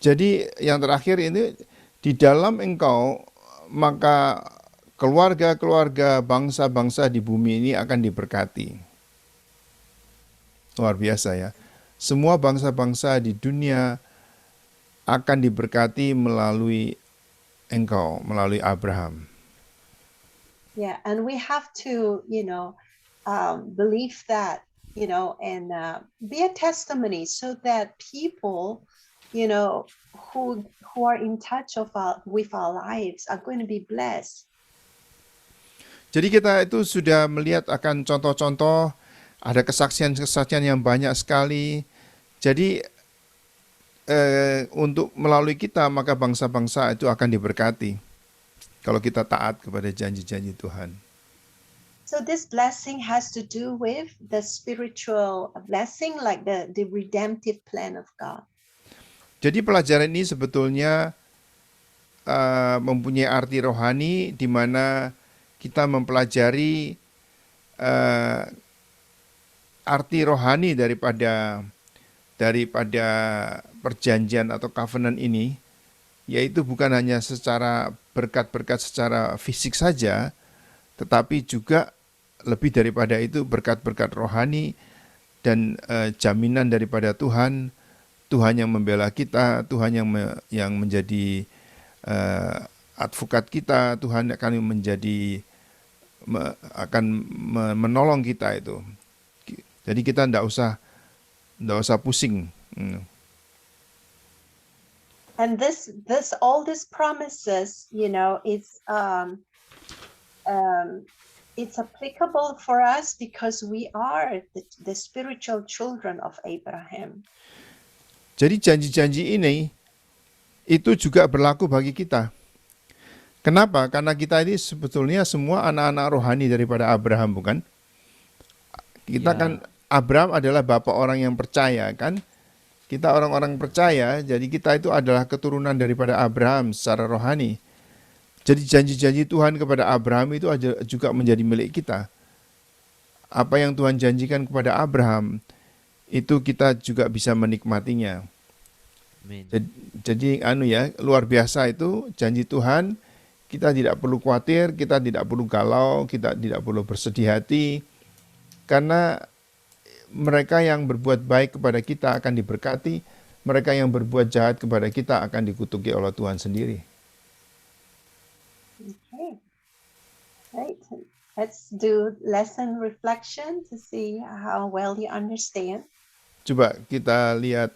Jadi yang terakhir ini, di dalam engkau maka keluarga-keluarga bangsa-bangsa di bumi ini akan diberkati. Luar biasa ya. Semua bangsa-bangsa di dunia akan diberkati melalui engkau, melalui Abraham. Yeah, and we have to, believe that, and be a testimony, so that people, who are in touch with our lives are going to be blessed. Jadi kita itu sudah melihat akan contoh-contoh, ada kesaksian-kesaksian yang banyak sekali. Jadi untuk melalui kita, maka bangsa-bangsa itu akan diberkati kalau kita taat kepada janji-janji Tuhan. So this blessing has to do with the spiritual blessing, like the redemptive plan of God. Jadi pelajaran ini sebetulnya mempunyai arti rohani, di mana kita mempelajari arti rohani daripada perjanjian atau covenant ini, yaitu bukan hanya secara berkat-berkat secara fisik saja, tetapi juga lebih daripada itu berkat-berkat rohani dan jaminan daripada Tuhan yang membela kita, Tuhan yang menjadi advokat kita, Tuhan akan menolong kita itu. Jadi kita enggak usah pusing. And all these promises, it's applicable for us because we are the spiritual children of Abraham. Jadi janji-janji ini itu juga berlaku bagi kita. Kenapa? Karena kita ini sebetulnya semua anak-anak rohani daripada Abraham, bukan? Kita kan, Abraham adalah bapak orang yang percaya, kan? Kita orang-orang percaya, jadi kita itu adalah keturunan daripada Abraham secara rohani. Jadi janji-janji Tuhan kepada Abraham itu juga menjadi milik kita. Apa yang Tuhan janjikan kepada Abraham, itu kita juga bisa menikmatinya. Amin. Jadi luar biasa itu janji Tuhan, kita tidak perlu khawatir, kita tidak perlu galau, kita tidak perlu bersedih hati, karena mereka yang berbuat baik kepada kita akan diberkati, mereka yang berbuat jahat kepada kita akan dikutuki oleh Tuhan sendiri. Okay. Right. Let's do lesson reflection to see how well you understand. Coba kita lihat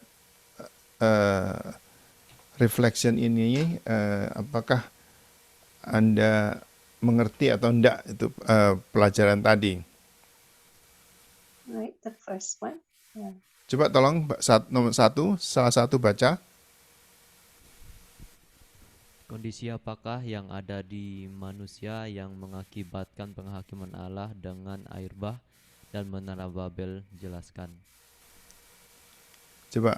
reflection ini, apakah Anda mengerti atau enggak itu pelajaran tadi. Right. The first one. Yeah. Coba tolong nomor 1, salah satu baca. Kondisi apakah yang ada di manusia yang mengakibatkan penghakiman Allah dengan air bah dan menara Babel? Jelaskan. Coba.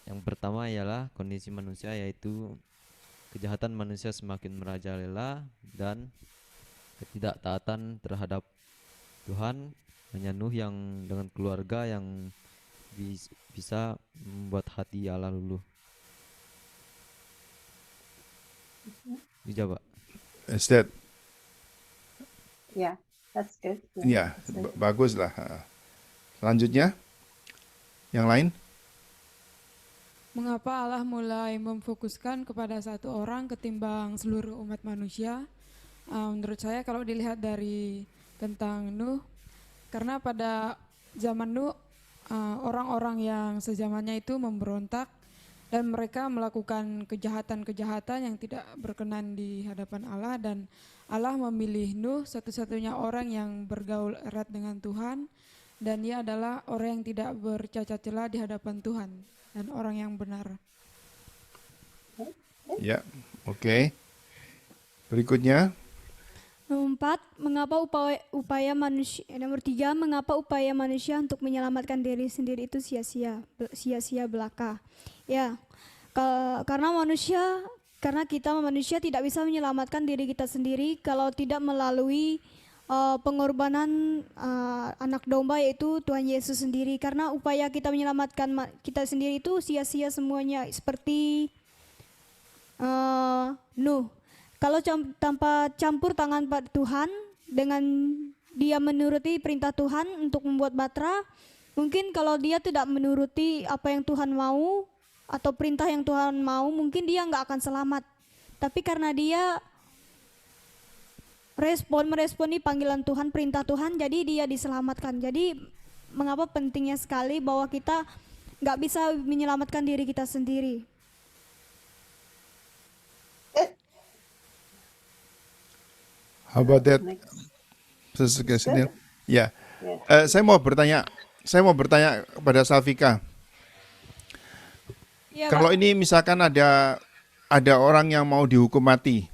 Yang pertama ialah kondisi manusia, yaitu kejahatan manusia semakin merajalela dan ketidaktaatan terhadap Tuhan, hanya Nuh yang dengan keluarga yang bisa membuat hati Allah luluh. Dijawab. Is that? Yeah. That's good. Ya, That's good. bagus lah. Selanjutnya, yang lain. Mengapa Allah mulai memfokuskan kepada satu orang ketimbang seluruh umat manusia? Menurut saya kalau dilihat dari tentang Nuh, karena pada zaman Nuh orang-orang yang sezamannya itu memberontak dan mereka melakukan kejahatan-kejahatan yang tidak berkenan di hadapan Allah, dan Allah memilih Nuh, satu-satunya orang yang bergaul erat dengan Tuhan, dan dia adalah orang yang tidak bercacat celah di hadapan Tuhan dan orang yang benar. Ya, oke. Berikutnya, Nomor 4, mengapa upaya manusia, nomor 3, mengapa upaya manusia untuk menyelamatkan diri sendiri itu sia-sia belaka. Ya, karena kita manusia tidak bisa menyelamatkan diri kita sendiri kalau tidak melalui pengorbanan anak domba, yaitu Tuhan Yesus sendiri. Karena upaya kita menyelamatkan kita sendiri itu sia-sia semuanya, seperti Nuh. Kalau tanpa campur tangan Tuhan, dengan dia menuruti perintah Tuhan untuk membuat batra, mungkin kalau dia tidak menuruti apa yang Tuhan mau atau perintah yang Tuhan mau, mungkin dia nggak akan selamat. Tapi karena dia meresponi panggilan Tuhan, perintah Tuhan, jadi dia diselamatkan. Jadi mengapa pentingnya sekali bahwa kita nggak bisa menyelamatkan diri kita sendiri. how about that? Next. Sesuai. Ya, Yeah. saya mau bertanya kepada Salvika. Ya, Kalau ini misalkan ada orang yang mau dihukum mati,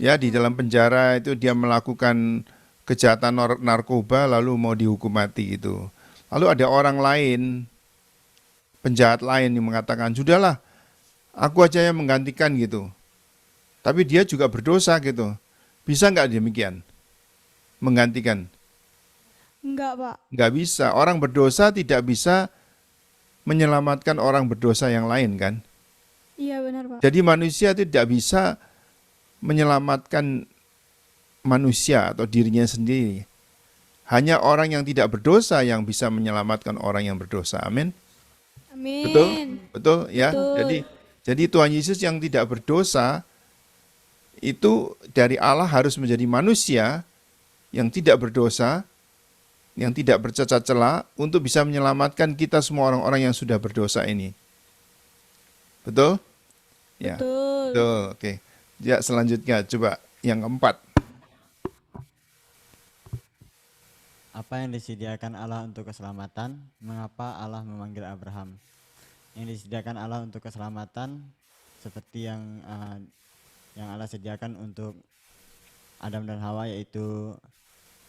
ya di dalam penjara itu dia melakukan kejahatan narkoba lalu mau dihukum mati gitu. Lalu ada orang lain, penjahat lain yang mengatakan, sudahlah, aku aja yang menggantikan gitu. Tapi dia juga berdosa gitu. Bisa nggak demikian? Menggantikan? enggak, Pak. Nggak bisa. Orang berdosa tidak bisa menyelamatkan orang berdosa yang lain kan? Iya, benar, Pak. Jadi manusia itu tidak bisa menyelamatkan manusia atau dirinya sendiri. Hanya orang yang tidak berdosa yang bisa menyelamatkan orang yang berdosa. Amin. Amin. Betul ya. Betul. Jadi Tuhan Yesus yang tidak berdosa itu dari Allah harus menjadi manusia yang tidak berdosa, yang tidak bercacat celah untuk bisa menyelamatkan kita semua orang-orang yang sudah berdosa ini. Betul? Ya. Betul. Betul. Oke. Ya, selanjutnya coba yang keempat. Apa yang disediakan Allah untuk keselamatan? Mengapa Allah memanggil Abraham? Yang disediakan Allah untuk keselamatan seperti yang Allah sediakan untuk Adam dan Hawa, yaitu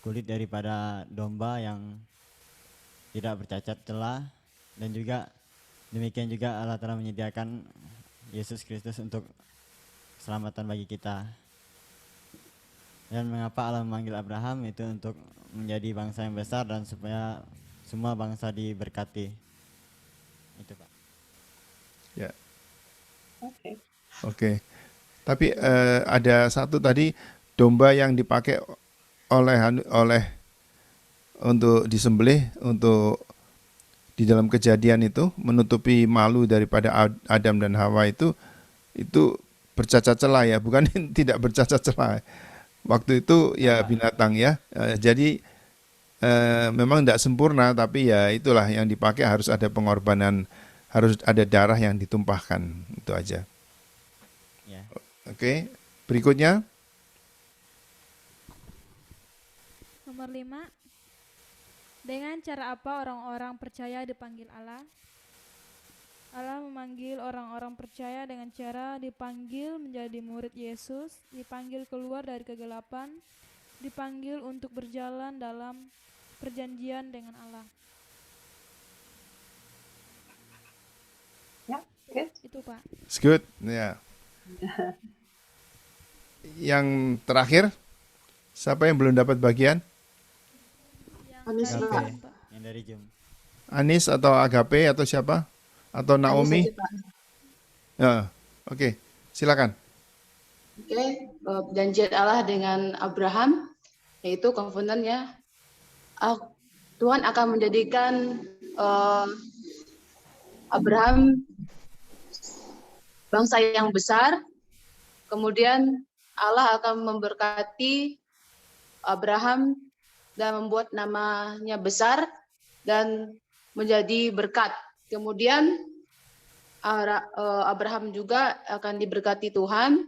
kulit daripada domba yang tidak bercacat celah, dan juga demikian juga Allah telah menyediakan Yesus Kristus untuk keselamatan bagi kita. Dan mengapa Allah memanggil Abraham itu untuk menjadi bangsa yang besar dan supaya semua bangsa diberkati. Itu Pak. Ya. Okay. Oke. Tapi ada satu tadi domba yang dipakai oleh untuk disembelih untuk di dalam Kejadian itu menutupi malu daripada Adam dan Hawa itu bercacat celah ya, bukan tidak bercacat celah. Waktu itu ya binatang ya. Jadi memang tidak sempurna, tapi ya itulah yang dipakai, harus ada pengorbanan, harus ada darah yang ditumpahkan, itu aja. Ya. Oke, berikutnya. Nomor 5. Dengan cara apa orang-orang percaya dipanggil Allah? Allah memanggil orang-orang percaya dengan cara dipanggil menjadi murid Yesus, dipanggil keluar dari kegelapan, dipanggil untuk berjalan dalam perjanjian dengan Allah. Yeah, good. Itu Pak. It's good. Ya. Yang terakhir, siapa yang belum dapat bagian? Anis, Yang Agape, Pak. yang dari Jum. Anis atau Agape atau siapa? Atau Naomi? aja, Pak. Ya, oke. Silakan. Oke, perjanjian Allah dengan Abraham, yaitu covenant-nya. Tuhan akan menjadikan Abraham bangsa yang besar. Kemudian Allah akan memberkati Abraham dan membuat namanya besar dan menjadi berkat. Kemudian Abraham juga akan diberkati Tuhan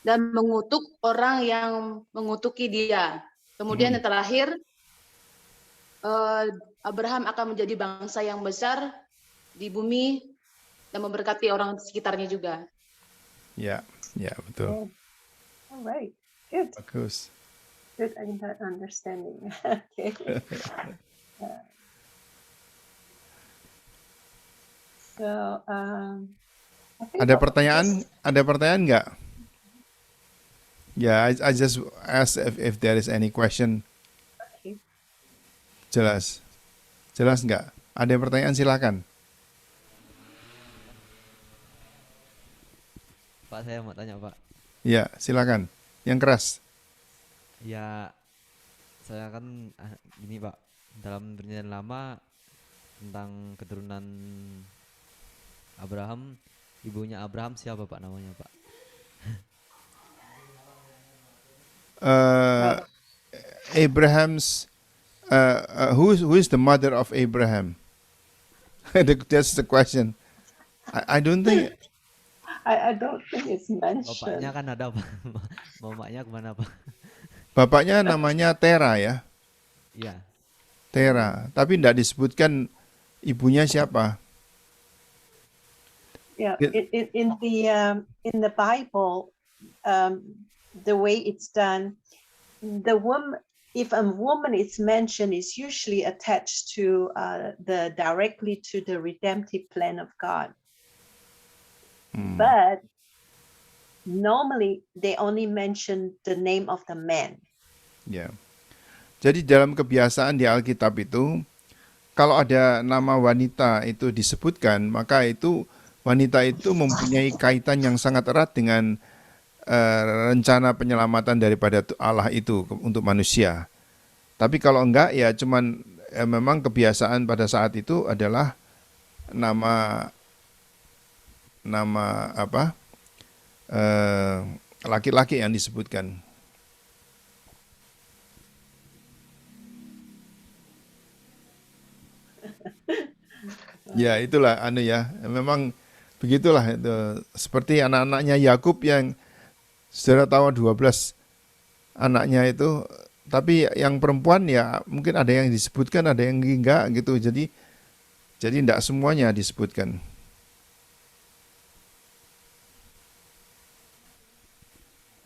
dan mengutuk orang yang mengutuki dia. Kemudian yang terakhir, Abraham akan menjadi bangsa yang besar di bumi dan memberkati orang sekitarnya juga. Ya, ya betul. All right. Good. Bagus. Good understanding. Okay. So, I think Ada pertanyaan? Ada pertanyaan nggak? Ya, I just ask if there is any question. Okay. Jelas. Jelas nggak? Ada pertanyaan, silakan. Pak, saya mau tanya Pak. Ya, silakan. Yang keras. Ya, saya kan gini Pak, dalam perjanjian lama tentang keturunan Abraham, ibunya Abraham siapa Pak namanya Pak? Abraham's who is the mother of Abraham? That's the question. I don't think. I don't think it's mentioned. Bapaknya kan ada Pak, mamanya kemana Pak? Bapaknya namanya Tera ya, Iya, Tera. Tapi tidak disebutkan ibunya siapa. Yeah, It- in the Bible, the way it's done, the woman, if a woman is mentioned, is usually attached to directly to the redemptive plan of God. But normally they only mention the name of the man. Ya. Jadi dalam kebiasaan di Alkitab itu, kalau ada nama wanita itu disebutkan, maka itu wanita itu mempunyai kaitan yang sangat erat dengan rencana penyelamatan daripada Allah itu untuk manusia. Tapi kalau enggak, ya cuman memang kebiasaan pada saat itu adalah nama apa, laki-laki yang disebutkan. Ya itulah ya, memang begitulah itu. Seperti anak-anaknya Yakub yang saudara tahu 12 anaknya itu, tapi yang perempuan ya mungkin ada yang disebutkan, ada yang enggak gitu. Jadi enggak semuanya disebutkan.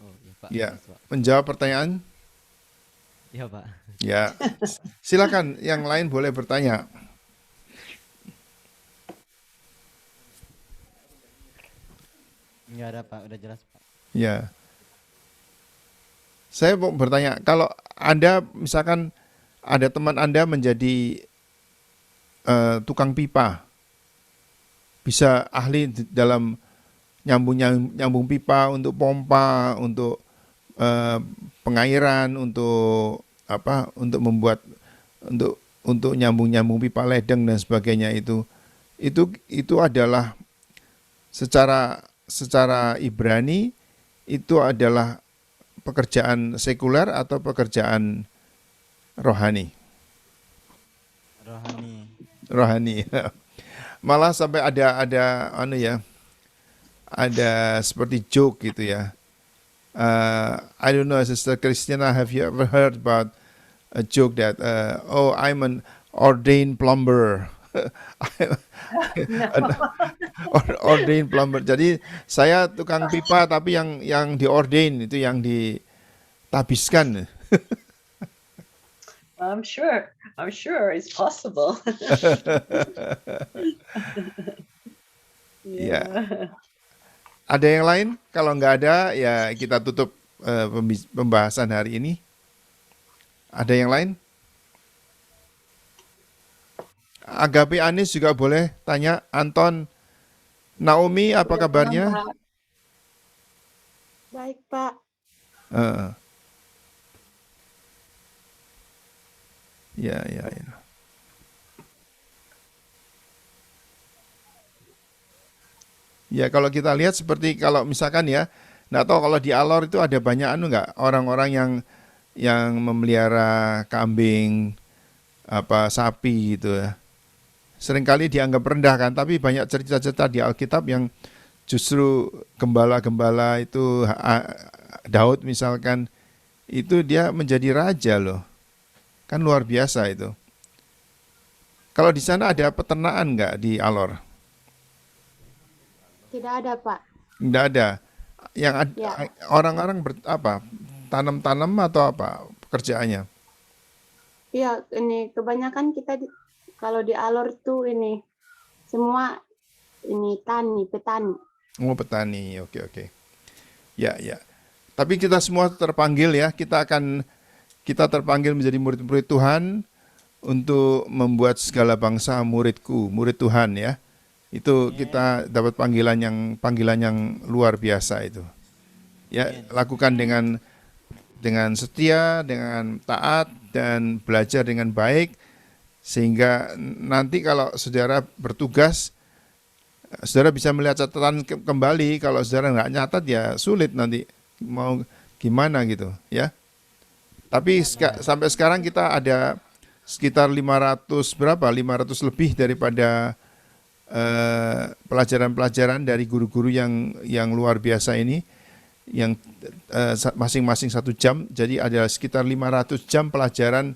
oh iya Pak. Ya, Jelas, Pak. menjawab pertanyaan. Iya Pak. Ya, silakan yang lain boleh bertanya. Enggak ada Pak, udah jelas Pak. Ya. Saya mau bertanya, kalau Anda misalkan ada teman Anda menjadi tukang pipa, bisa ahli dalam nyambung pipa, untuk pompa, untuk pengairan, untuk apa? Untuk membuat untuk nyambung pipa ledeng dan sebagainya itu adalah secara Ibrani itu adalah pekerjaan sekuler atau pekerjaan rohani. Rohani. Malah sampai ada ada seperti joke gitu ya. I don't know, Sister Christina, have you ever heard about a joke that oh, I'm an ordained plumber. Ordained plumber. Jadi saya tukang pipa tapi yang diordain itu yang ditabiskan. I'm sure it's possible. Ya. Ada yang lain? Kalau nggak ada, ya kita tutup pembahasan hari ini. Ada yang lain? Agape Anis juga boleh tanya. Anton, Naomi, apa kabarnya? Baik, Pak. Ya. Ya, kalau kita lihat seperti kalau misalkan ya, nggak tahu kalau di Alor itu ada banyak nggak orang-orang yang memelihara kambing, sapi gitu ya. Seringkali dianggap rendah kan, tapi banyak cerita-cerita di Alkitab yang justru gembala-gembala itu, Daud misalkan, itu dia menjadi raja loh. Kan luar biasa itu. Kalau di sana ada peternakan nggak di Alor? Tidak ada, Pak. Nggak ada. Yang ada Ya. orang-orang tanam-tanam atau apa pekerjaannya? Iya, ini kebanyakan kalau di Alor tuh ini semua ini petani. Oh, petani. Oke. Ya. Tapi kita semua terpanggil ya. Kita terpanggil menjadi murid-murid Tuhan untuk membuat segala bangsa muridku, murid Tuhan ya. Itu kita dapat panggilan yang luar biasa itu. Ya, lakukan dengan setia, dengan taat dan belajar dengan baik, sehingga nanti kalau saudara bertugas, saudara bisa melihat catatan kembali. Kalau saudara nggak nyatat ya sulit nanti mau gimana gitu ya. Tapi sampai sekarang kita ada sekitar 500 lebih daripada pelajaran-pelajaran dari guru-guru yang luar biasa ini, yang masing-masing 1 jam. Jadi ada sekitar 500 jam pelajaran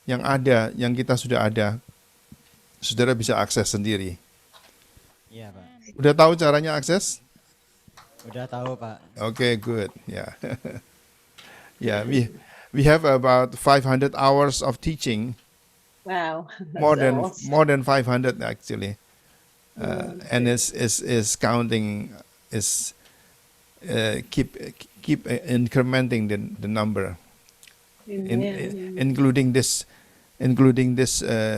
yang kita sudah ada. Saudara bisa akses sendiri. Iya, Pak. Udah tahu caranya akses? Udah tahu, Pak. Okay, good. Yeah. Yeah, we have about 500 hours of teaching. Wow. More That's than 500 actually. And is counting, keep incrementing the number, including this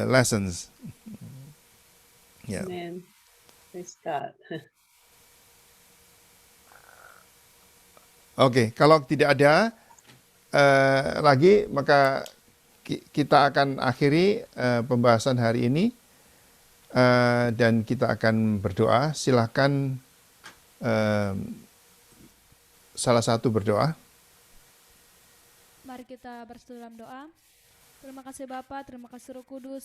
lessons. Yeah. Amen. Praise God. Oke, kalau tidak ada lagi, maka kita akan akhiri pembahasan hari ini. Dan kita akan berdoa. Silahkan salah satu berdoa. Mari kita bersatu dalam doa. Terima kasih Bapa, terima kasih Roh Kudus,